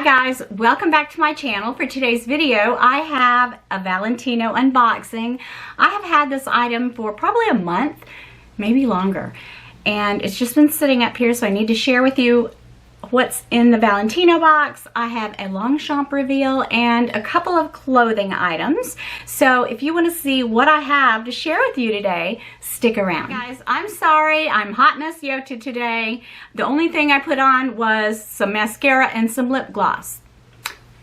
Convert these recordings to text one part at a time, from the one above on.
guys, welcome back to my channel. For today's video, I have a Valentino unboxing. I have had this item for probably a month, maybe longer, and it's just been sitting up here, so I need to share with you what's in the Valentino box. I have a Longchamp reveal and a couple of clothing items. So if you want to see what I have to share with you today, stick around. Guys, I'm sorry, I'm hot mess Yota today. The only thing I put on was some mascara and some lip gloss.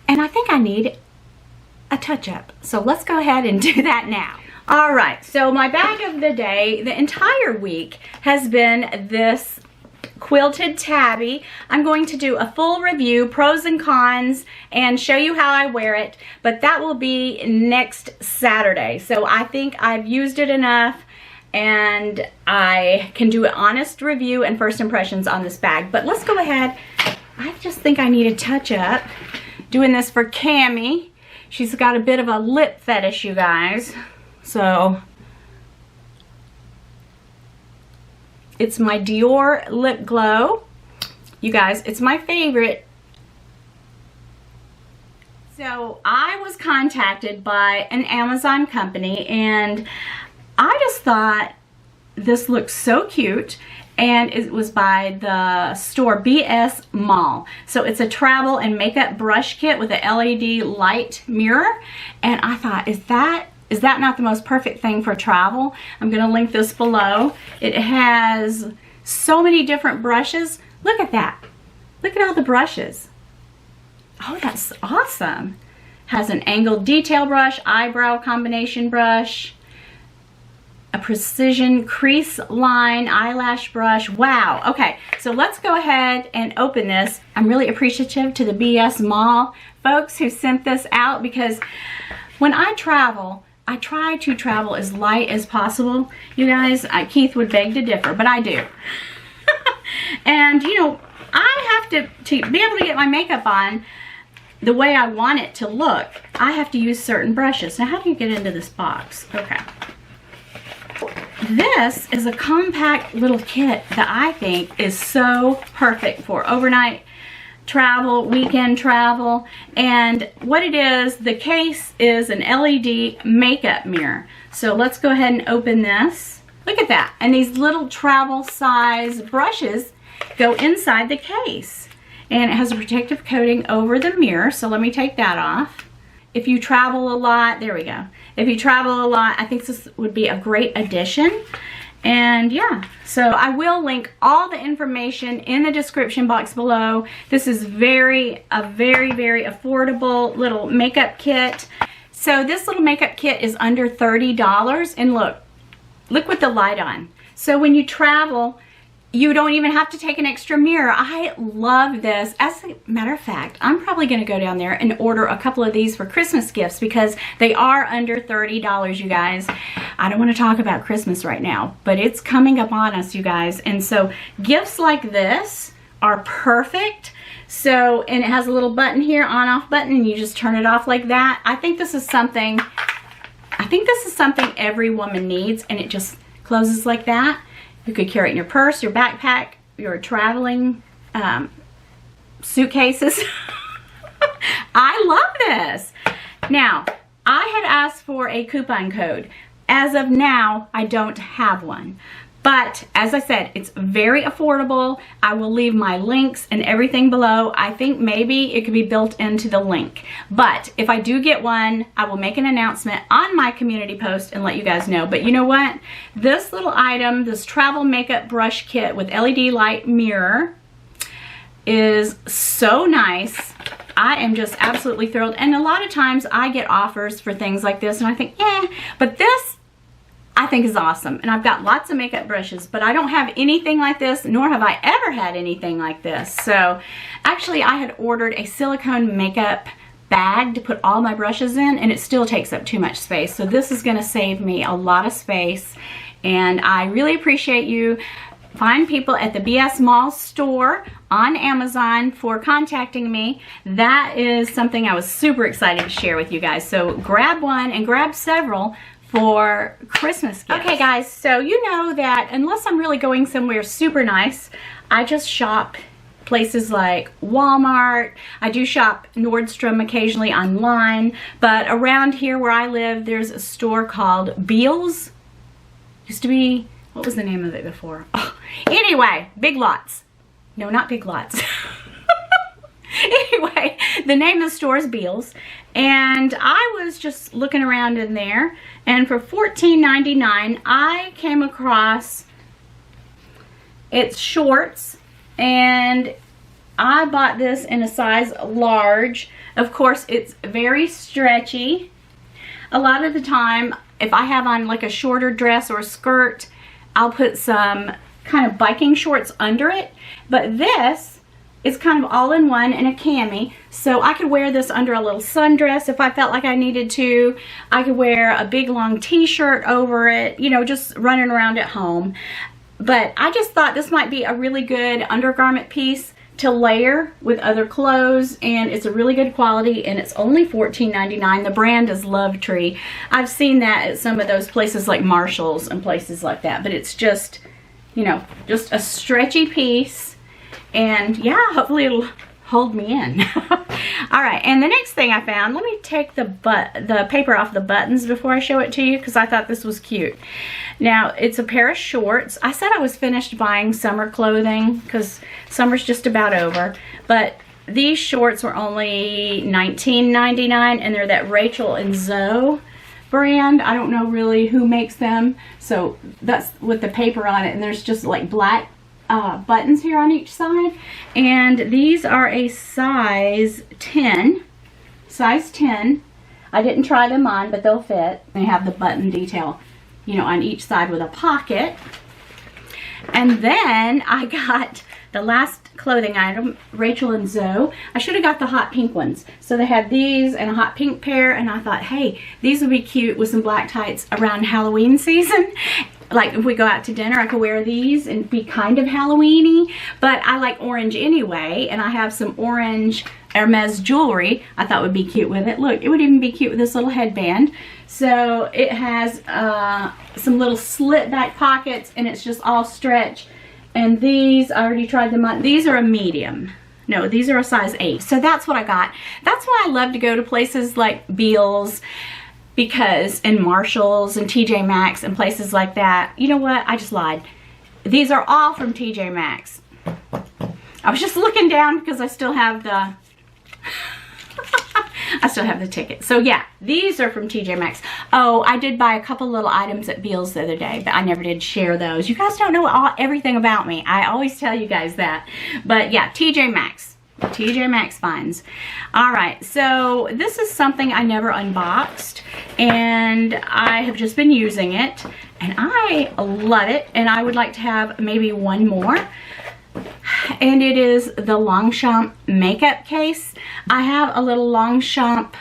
And I think I need a touch-up. So let's go ahead and do that now. All right, so my bag of the day, the entire week, has been this quilted tabby. I'm going to do a full review, pros and cons, and show you how I wear it, but that will be next Saturday. So I think I've used it enough and I can do an honest review and first impressions on this bag. But let's go ahead. I just think I need a touch up. Doing this for Cammie. She's got a bit of a lip fetish, you guys. So it's my Dior Lip Glow. You guys, it's my favorite. So I was contacted by an Amazon company and I just thought this looked so cute, and it was by the store BS Mall. So it's a travel and makeup brush kit with a LED light mirror, and I thought, is that not the most perfect thing for travel? I'm going to link this below. It has so many different brushes. Look at that. Look at all the brushes. Oh, that's awesome. Has an angled detail brush, eyebrow combination brush, a precision crease line eyelash brush. Wow. Okay, so let's go ahead and open this. I'm really appreciative to the BS Mall folks who sent this out, because when I travel, I try to travel as light as possible. You guys, Keith would beg to differ, but I do. And you know, I have to be able to get my makeup on the way I want it to look, I have to use certain brushes. Now, how do you get into this box? Okay. This is a compact little kit that I think is so perfect for overnight travel, weekend travel. And what it is, the case is an LED makeup mirror. So let's go ahead and open this. Look at that. And these little travel size brushes go inside the case. And it has a protective coating over the mirror. So let me take that off. If you travel a lot, there we go. If you travel a lot, I think this would be a great addition. And yeah, so I will link all the information in the description box below. This is a very, very affordable little makeup kit. So this little makeup kit is under $30. And look with the light on. So when you travel, you don't even have to take an extra mirror. I love this. As a matter of fact, I'm probably going to go down there and order a couple of these for Christmas gifts, because they are under $30, you guys. I don't want to talk about Christmas right now, but it's coming up on us, you guys. And so gifts like this are perfect. So, and it has a little button here, on-off button, and you just turn it off like that. I think this is something every woman needs, and it just closes like that. You could carry it in your purse, your backpack, your traveling suitcases. I love this. Now, I had asked for a coupon code. As of now, I don't have one. But as I said, it's very affordable. I will leave my links and everything below. I think maybe it could be built into the link. But if I do get one, I will make an announcement on my community post and let you guys know. But you know what? This little item, this travel makeup brush kit with LED light mirror, is so nice. I am just absolutely thrilled. And a lot of times I get offers for things like this and I think, but this I think is awesome. And I've got lots of makeup brushes, but I don't have anything like this, nor have I ever had anything like this. So actually I had ordered a silicone makeup bag to put all my brushes in, and it still takes up too much space. So this is going to save me a lot of space, and I really appreciate you fine people at the BS Mall store on Amazon for contacting me. That is something I was super excited to share with you guys. So grab one and grab several for Christmas gifts. Okay guys, so you know that unless I'm really going somewhere super nice, I just shop places like Walmart. I do shop Nordstrom occasionally online, but around here where I live, there's a store called Beals. Used to be, what was the name of it before? Oh, anyway, Big Lots. No, not Big Lots. Anyway, the name of the store is Beals, and I was just looking around in there, and for $14.99 I came across its shorts, and I bought this in a size large. Of course, it's very stretchy. A lot of the time, if I have on like a shorter dress or a skirt, I'll put some kind of biking shorts under it, but this it's kind of all in one in a cami, so I could wear this under a little sundress if I felt like I needed to. I could wear a big long t-shirt over it, you know, just running around at home. But I just thought this might be a really good undergarment piece to layer with other clothes, and it's a really good quality, and it's only $14.99. The brand is Love Tree. I've seen that at some of those places like Marshall's and places like that, but it's just, you know, just a stretchy piece. And yeah, hopefully it'll hold me in. All right, and the next thing I found, let me take the paper off the buttons before I show it to you, because I thought this was cute. Now, it's a pair of shorts. I said I was finished buying summer clothing because summer's just about over, but these shorts were only $19.99, and they're that Rachel and Zoe brand. I don't know really who makes them, so that's with the paper on it, and there's just like black buttons here on each side, and these are a size 10. Size 10. I didn't try them on, but they'll fit. They have the button detail, you know, on each side with a pocket. And then I got the last clothing item, Rachel and Zoe. I should have got the hot pink ones. So they had these and a hot pink pair, and I thought, hey, these would be cute with some black tights around Halloween season. Like if we go out to dinner, I could wear these and be kind of Halloween-y, but I like orange anyway, and I have some orange Hermes jewelry I thought would be cute with it. Look, it would even be cute with this little headband. So it has some little slit back pockets, and it's just all stretch. And these, I already tried them on. These are a medium. No, these are a size 8. So that's what I got. That's why I love to go to places like Beals, because in Marshall's and TJ Maxx and places like that. You know what? I just lied. These are all from TJ Maxx. I was just looking down because I still have the I still have the ticket. So yeah, these are from TJ Maxx. Oh, I did buy a couple little items at Beals the other day, but I never did share those. You guys don't know everything about me. I always tell you guys that. But yeah, TJ Maxx. TJ Maxx finds. All right, so this is something I never unboxed, and I have just been using it, and I love it, and I would like to have maybe one more. And it is the Longchamp makeup case. I have a little Longchamp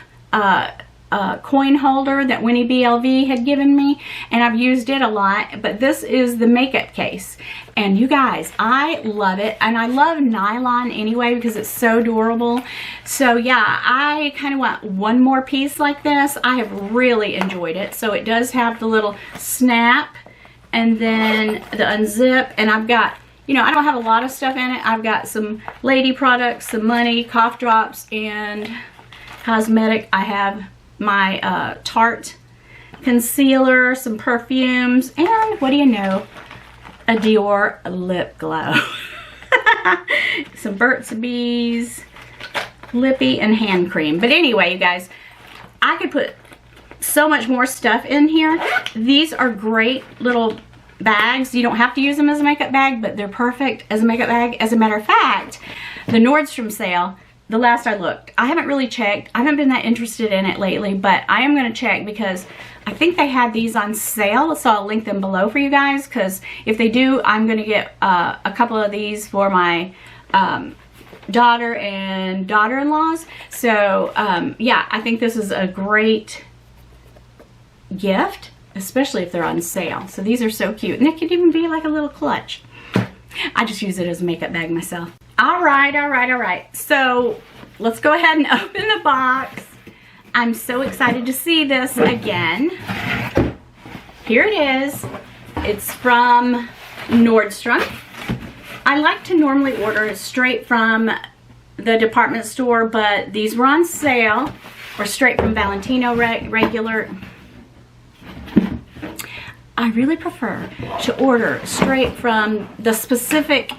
coin holder that Winnie BLV had given me, and I've used it a lot, but this is the makeup case. And you guys, I love it, and I love nylon anyway because it's so durable. So yeah, I kind of want one more piece like this. I have really enjoyed it. So it does have the little snap and then the unzip, and I've got, you know, I don't have a lot of stuff in it. I've got some lady products, some money, cough drops, and cosmetic. I have my Tarte concealer, some perfumes, and what do you know, a Dior lip glow. Some Burt's Bees, lippy, and hand cream. But anyway, you guys, I could put so much more stuff in here. These are great little bags. You don't have to use them as a makeup bag, but they're perfect as a makeup bag. As a matter of fact, the Nordstrom sale, the last I looked, I haven't really checked. I haven't been that interested in it lately, but I am going to check because I think they had these on sale, so I'll link them below for you guys, because if they do, I'm going to get a couple of these for my daughter and daughter-in-laws. So yeah, I think this is a great gift, especially if they're on sale. So these are so cute, and it could even be like a little clutch. I just use it as a makeup bag myself. All right. So let's go ahead and open the box. I'm so excited to see this again. Here it is. It's from Nordstrom. I like to normally order straight from the department store, but these were on sale, or straight from Valentino regular. I really prefer to order straight from the specific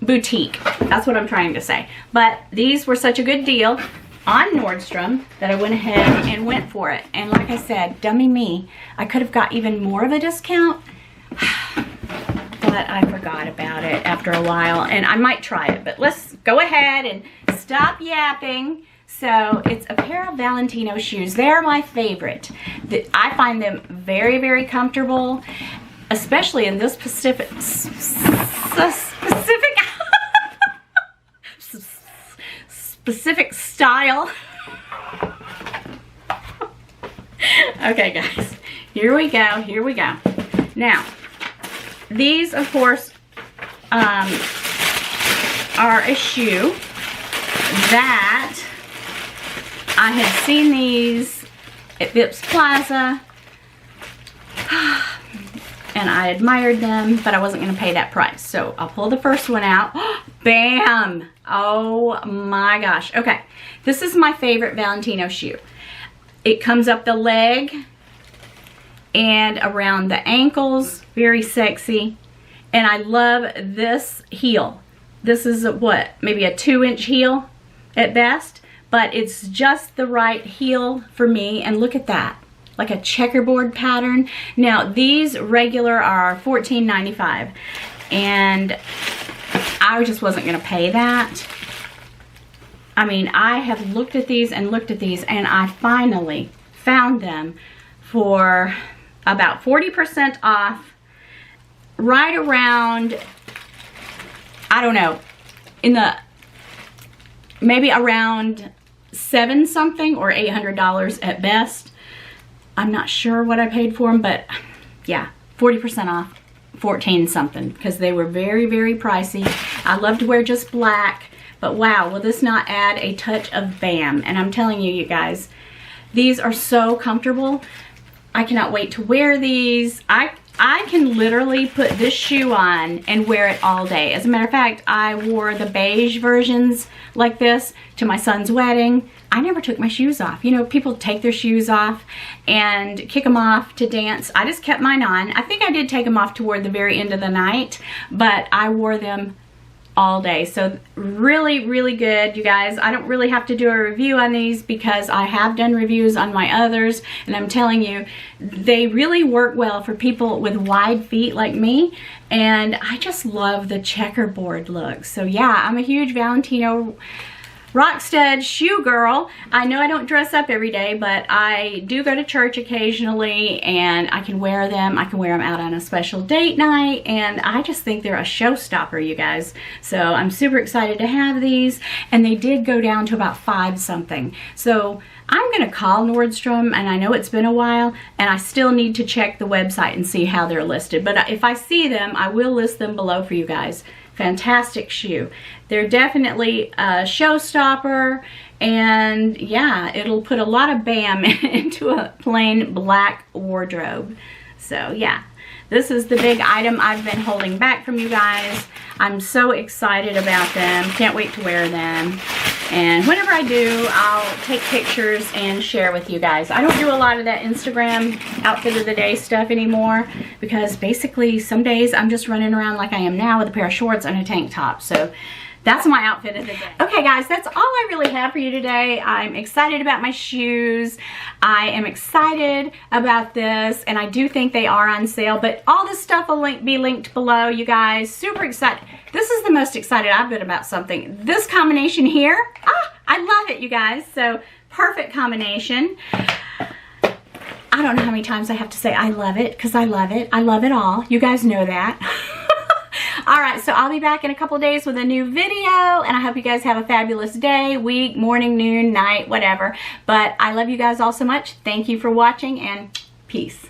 boutique. That's what I'm trying to say. But these were such a good deal on Nordstrom that I went ahead and went for it. And like I said, dummy me, I could have got even more of a discount, but I forgot about it after a while, and I might try it. But let's go ahead and stop yapping. So it's a pair of Valentino shoes. They're my favorite. I find them very, very comfortable, especially in this specific style. Okay, guys, here we go. Here we go. Now, these, of course, are a shoe that I had seen these at Vips Plaza, and I admired them, but I wasn't going to pay that price. So I'll pull the first one out. Bam! Oh my gosh. Okay, this is my favorite Valentino shoe. It comes up the leg and around the ankles. Very sexy. And I love this heel. This is what, maybe a 2-inch heel at best, but it's just the right heel for me. And look at that, like a checkerboard pattern. Now these regular are $14.95, and I just wasn't gonna pay that. I mean, I have looked at these and looked at these, and I finally found them for about 40% off, right around, I don't know, in the, maybe around $7 something or $800 at best. I'm not sure what I paid for them, but yeah, 40% off, 14 something, because they were very, very pricey. I love to wear just black, but wow, will this not add a touch of bam? And I'm telling you, you guys, these are so comfortable. I cannot wait to wear these. I can literally put this shoe on and wear it all day. As a matter of fact, I wore the beige versions like this to my son's wedding. I never took my shoes off. You know, people take their shoes off and kick them off to dance. I just kept mine on. I think I did take them off toward the very end of the night, but I wore them all day. So really, really good, you guys. I don't really have to do a review on these because I have done reviews on my others, and I'm telling you, they really work well for people with wide feet like me, and I just love the checkerboard look. So yeah, I'm a huge Valentino Rockstud shoe girl. I know I don't dress up every day, but I do go to church occasionally, and I can wear them. I can wear them out on a special date night, and I just think they're a showstopper, you guys. So I'm super excited to have these, and they did go down to about $5 something. So I'm gonna call Nordstrom, and I know it's been a while, and I still need to check the website and see how they're listed. But if I see them, I will list them below for you guys. Fantastic shoe. They're definitely a showstopper, and yeah, it'll put a lot of bam into a plain black wardrobe. So yeah, this is the big item I've been holding back from you guys. I'm so excited about them. Can't wait to wear them. And whenever I do, I'll take pictures and share with you guys. I don't do a lot of that Instagram outfit of the day stuff anymore, because basically some days I'm just running around like I am now with a pair of shorts and a tank top. So that's my outfit of the day. Okay guys, that's all I really have for you today. I'm excited about my shoes. I am excited about this, and I do think they are on sale, but all this stuff will be linked below, you guys. Super excited. This is the most excited I've been about something. This combination here, I love it, you guys. So perfect combination. I don't know how many times I have to say I love it, because I love it. I love it all. You guys know that. All right, so I'll be back in a couple days with a new video, and I hope you guys have a fabulous day, week, morning, noon, night, whatever. But I love you guys all so much. Thank you for watching, and peace.